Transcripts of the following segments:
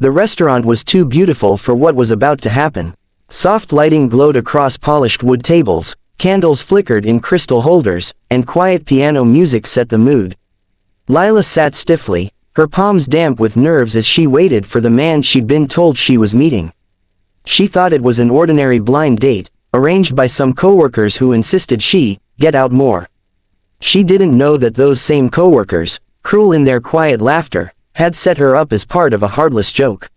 The restaurant was too beautiful for what was about to happen. Soft lighting glowed across polished wood tables, candles flickered in crystal holders, and quiet piano music set the mood. Lila sat stiffly, her palms damp with nerves as she waited for the man she'd been told she was meeting. She thought it was an ordinary blind date, arranged by some coworkers who insisted she get out more. She didn't know that those same coworkers, cruel in their quiet laughter, had set her up as part of a heartless joke.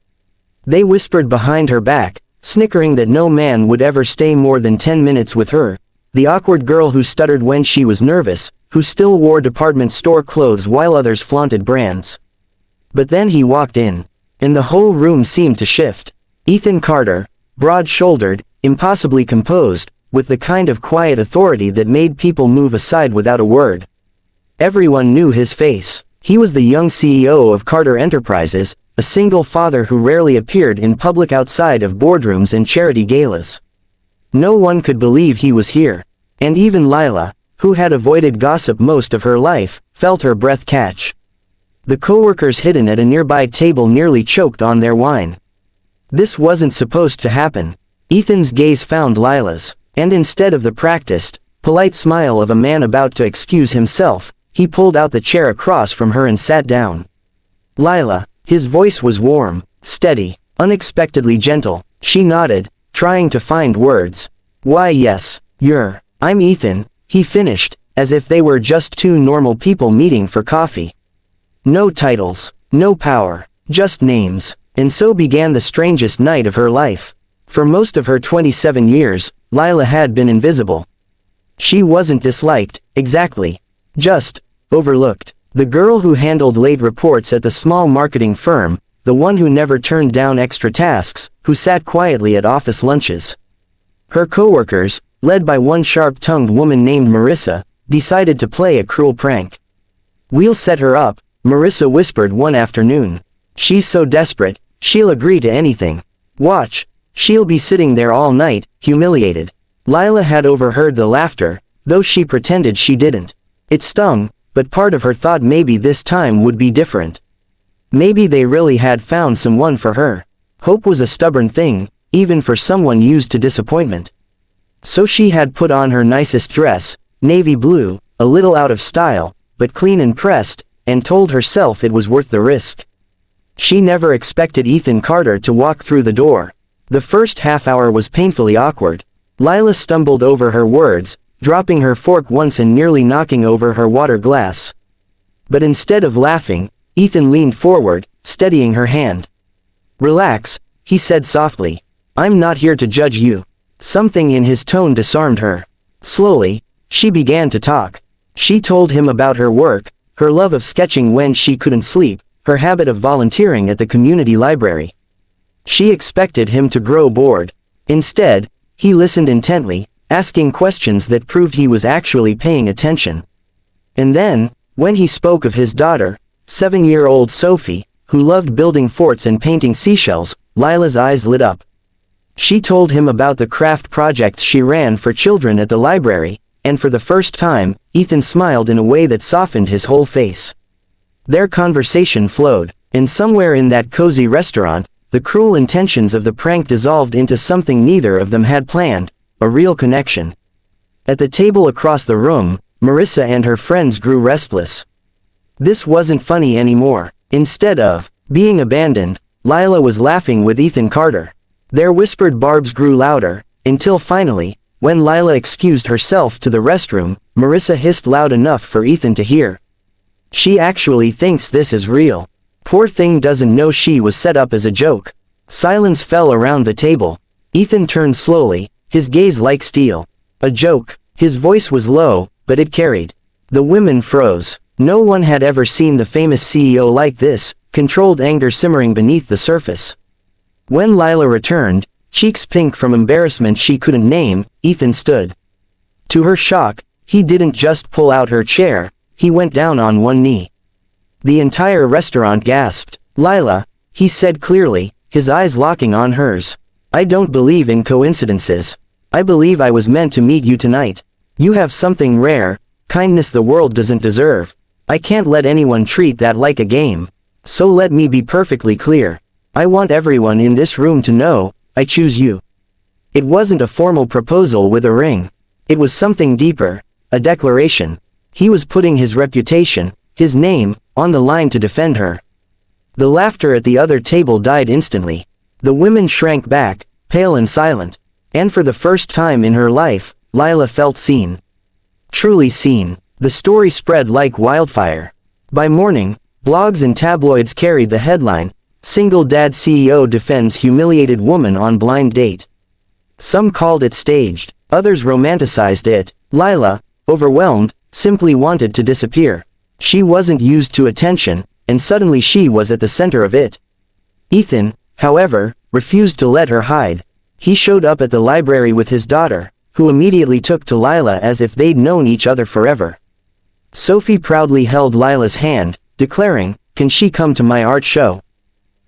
They whispered behind her back, snickering that no man would ever stay more than 10 minutes with her, the awkward girl who stuttered when she was nervous, who still wore department store clothes while others flaunted brands. But then he walked in, and the whole room seemed to shift. Ethan Carter, broad-shouldered, impossibly composed, with the kind of quiet authority that made people move aside without a word. Everyone knew his face. He was the young CEO of Carter Enterprises, a single father who rarely appeared in public outside of boardrooms and charity galas. No one could believe he was here, and even Lila, who had avoided gossip most of her life, felt her breath catch. The coworkers hidden at a nearby table nearly choked on their wine. This wasn't supposed to happen. Ethan's gaze found Lila's, and instead of the practiced, polite smile of a man about to excuse himself, he pulled out the chair across from her and sat down. Lila, his voice was warm, steady, unexpectedly gentle. She nodded, trying to find words. "Why yes, I'm Ethan," he finished, as if they were just two normal people meeting for coffee. No titles, no power, just names. And so began the strangest night of her life. For most of her 27 years, Lila had been invisible. She wasn't disliked, exactly. Just overlooked. The girl who handled late reports at the small marketing firm, the one who never turned down extra tasks, who sat quietly at office lunches. Her coworkers, led by one sharp-tongued woman named Marissa, decided to play a cruel prank. "We'll set her up," Marissa whispered one afternoon. "She's so desperate, she'll agree to anything. Watch, she'll be sitting there all night, humiliated." Lila had overheard the laughter, though she pretended she didn't. It stung, but part of her thought maybe this time would be different. Maybe they really had found someone for her. Hope was a stubborn thing, even for someone used to disappointment. So she had put on her nicest dress, navy blue, a little out of style, but clean and pressed, and told herself it was worth the risk. She never expected Ethan Carter to walk through the door. The first half hour was painfully awkward. Lila stumbled over her words, dropping her fork once and nearly knocking over her water glass. But instead of laughing, Ethan leaned forward, steadying her hand. "Relax," he said softly. "I'm not here to judge you." Something in his tone disarmed her. Slowly, she began to talk. She told him about her work, her love of sketching when she couldn't sleep, her habit of volunteering at the community library. She expected him to grow bored. Instead, he listened intently, asking questions that proved he was actually paying attention. And then, when he spoke of his daughter, 7-year-old Sophie, who loved building forts and painting seashells, Lila's eyes lit up. She told him about the craft projects she ran for children at the library, and for the first time, Ethan smiled in a way that softened his whole face. Their conversation flowed, and somewhere in that cozy restaurant, the cruel intentions of the prank dissolved into something neither of them had planned, a real connection. At the table across the room, Marissa and her friends grew restless. This wasn't funny anymore. Instead of being abandoned, Lila was laughing with Ethan Carter. Their whispered barbs grew louder, until finally, when Lila excused herself to the restroom, Marissa hissed loud enough for Ethan to hear. "She actually thinks this is real. Poor thing doesn't know she was set up as a joke." Silence fell around the table. Ethan turned slowly, his gaze like steel. "A joke." His voice was low, but it carried. The women froze. No one had ever seen the famous CEO like this, controlled anger simmering beneath the surface. When Lila returned, cheeks pink from embarrassment she couldn't name, Ethan stood. To her shock, he didn't just pull out her chair, he went down on one knee. The entire restaurant gasped. "Lila," he said clearly, his eyes locking on hers. "I don't believe in coincidences. I believe I was meant to meet you tonight. You have something rare, kindness the world doesn't deserve. I can't let anyone treat that like a game. So let me be perfectly clear. I want everyone in this room to know, I choose you. It wasn't a formal proposal with a ring. It was something deeper, a declaration. He was putting his reputation, his name, on the line to defend her. The laughter at the other table died instantly. The women shrank back, pale and silent. And for the first time in her life, Lila felt seen. Truly seen. The story spread like wildfire. By morning, blogs and tabloids carried the headline, "Single Dad CEO Defends Humiliated Woman on Blind Date." Some called it staged, others romanticized it. Lila, overwhelmed, simply wanted to disappear. She wasn't used to attention, and suddenly she was at the center of it. Ethan, however, refused to let her hide. He showed up at the library with his daughter, who immediately took to Lila as if they'd known each other forever. Sophie proudly held Lila's hand, declaring, "Can she come to my art show?"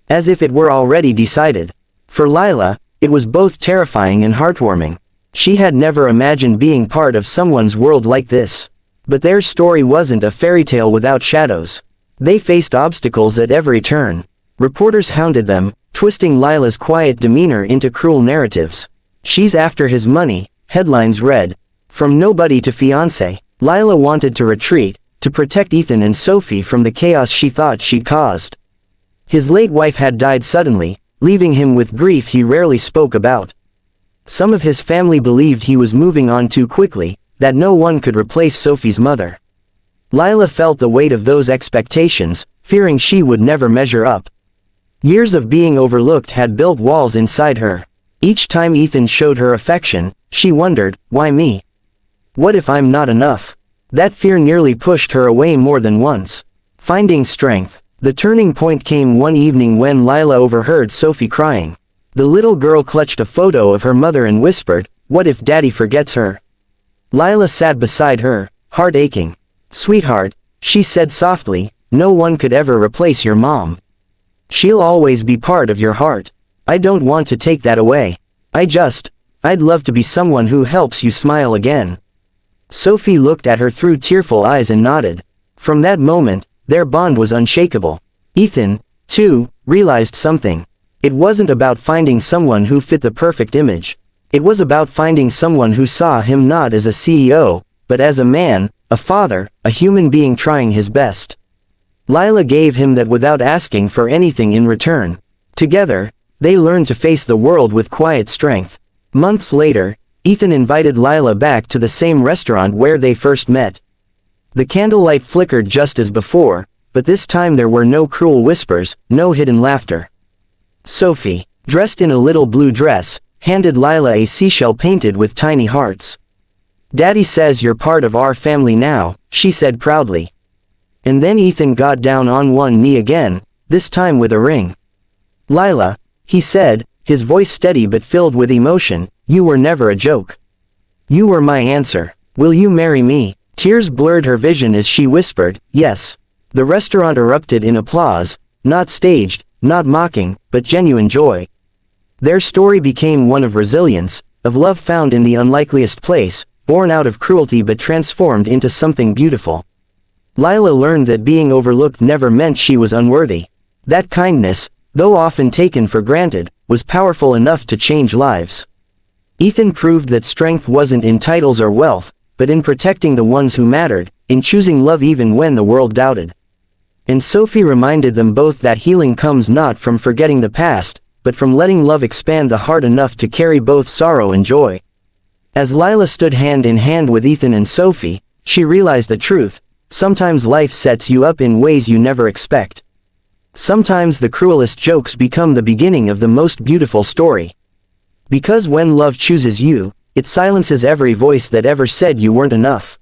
As if it were already decided. For Lila, it was both terrifying and heartwarming. She had never imagined being part of someone's world like this. But their story wasn't a fairy tale without shadows. They faced obstacles at every turn. Reporters hounded them, twisting Lila's quiet demeanor into cruel narratives. "She's after his money," headlines read. From nobody to fiancé, Lila wanted to retreat, to protect Ethan and Sophie from the chaos she thought she'd caused. His late wife had died suddenly, leaving him with grief he rarely spoke about. Some of his family believed he was moving on too quickly, that no one could replace Sophie's mother. Lila felt the weight of those expectations, fearing she would never measure up. Years of being overlooked had built walls inside her. Each time Ethan showed her affection, she wondered, why me? What if I'm not enough? That fear nearly pushed her away more than once. Finding strength. The turning point came one evening when Lila overheard Sophie crying. The little girl clutched a photo of her mother and whispered, "What if Daddy forgets her?" Lila sat beside her, heart aching. "Sweetheart," she said softly, "no one could ever replace your mom. She'll always be part of your heart. I don't want to take that away. I'd love to be someone who helps you smile again." Sophie looked at her through tearful eyes and nodded. From that moment, their bond was unshakable. Ethan, too, realized something. It wasn't about finding someone who fit the perfect image. It was about finding someone who saw him not as a CEO, but as a man, a father, a human being trying his best. Lila gave him that without asking for anything in return. Together, they learned to face the world with quiet strength. Months later, Ethan invited Lila back to the same restaurant where they first met. The candlelight flickered just as before, but this time there were no cruel whispers, no hidden laughter. Sophie, dressed in a little blue dress, handed Lila a seashell painted with tiny hearts. "Daddy says you're part of our family now," she said proudly. And then Ethan got down on one knee again, this time with a ring. "Lila," he said, his voice steady but filled with emotion, "you were never a joke. You were my answer. Will you marry me?" Tears blurred her vision as she whispered, "Yes." The restaurant erupted in applause, not staged, not mocking, but genuine joy. Their story became one of resilience, of love found in the unlikeliest place, born out of cruelty but transformed into something beautiful. Lila learned that being overlooked never meant she was unworthy. That kindness, though often taken for granted, was powerful enough to change lives. Ethan proved that strength wasn't in titles or wealth, but in protecting the ones who mattered, in choosing love even when the world doubted. And Sophie reminded them both that healing comes not from forgetting the past, but from letting love expand the heart enough to carry both sorrow and joy. As Lila stood hand in hand with Ethan and Sophie, she realized the truth: sometimes life sets you up in ways you never expect. Sometimes the cruelest jokes become the beginning of the most beautiful story. Because when love chooses you, it silences every voice that ever said you weren't enough.